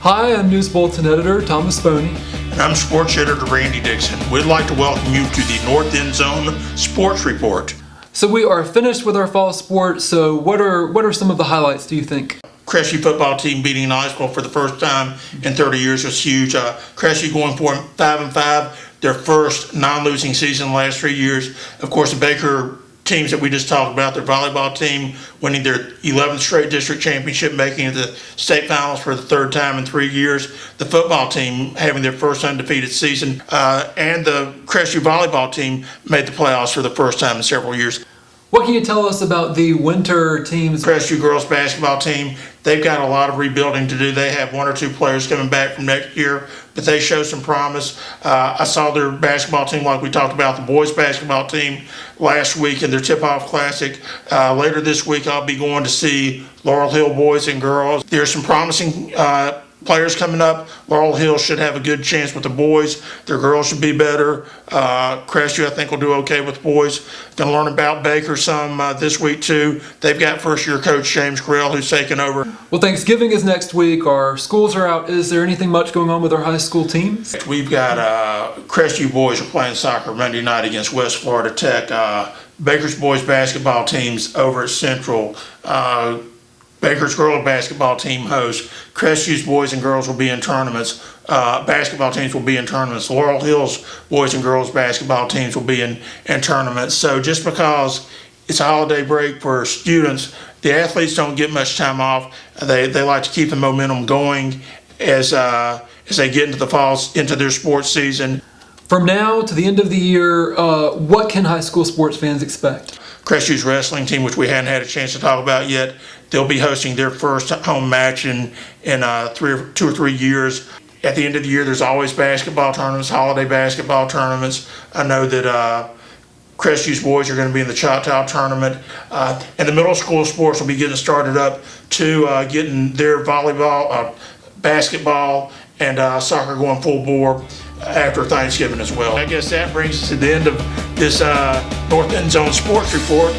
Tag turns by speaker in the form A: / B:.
A: Hi, I'm News Bulletin Editor Thomas Boney.
B: And I'm Sports Editor Randy Dixon. We'd like to welcome you to the North End Zone Sports Report.
A: So we are finished with our fall sports, so what are some of the highlights, do you think?
B: Crestview football team beating Niceville for the first time in 30 years was huge. Crestview going for 5-5, their first non-losing season in the last 3 years. Of course, the Baker teams that we just talked about, their volleyball team winning their 11th straight district championship, making it the state finals for the third time in 3 years. The football team having their first undefeated season, and the Crestview volleyball team made the playoffs for the first time in several years.
A: What can you tell us about the winter teams?
B: Crestview girls basketball team, they've got a lot of rebuilding to do. They have one or two players coming back from next year, but they show some promise. I saw their basketball team, like we talked about, the boys basketball team last week in their tip-off classic. Later this week, I'll be going to see Laurel Hill boys and girls. There's some promising players coming up. Laurel Hill should have a good chance with the boys. Their girls should be better. Crestview, I think, will do okay with the boys. Going to learn about Baker some this week, too. They've got first-year coach James Laurel, who's taken over.
A: Well, Thanksgiving is next week. Our schools are out. Is there anything much going on with our high school teams?
B: We've got Crestview boys are playing soccer Monday night against West Florida Tech. Baker's boys basketball teams over at Central. Baker's girls basketball team hosts. Crestview's boys and girls will be in tournaments. Basketball teams will be in tournaments. Laurel Hill's boys and girls basketball teams will be in tournaments. So just because it's a holiday break for students, the athletes don't get much time off. They like to keep the momentum going as they get into the fall, into their sports season.
A: From now to the end of the year, what can high school sports fans expect?
B: Crestview's wrestling team, which we hadn't had a chance to talk about yet, they'll be hosting their first home match in 2 or 3 years. At the end of the year, there's always basketball tournaments, holiday basketball tournaments. I know that Crestview's boys are going to be in the Choctaw tournament. And the middle school sports will be getting started up to getting their volleyball, basketball, and soccer going full bore after Thanksgiving as well. I guess that brings us to the end of this North End Zone Sports Report.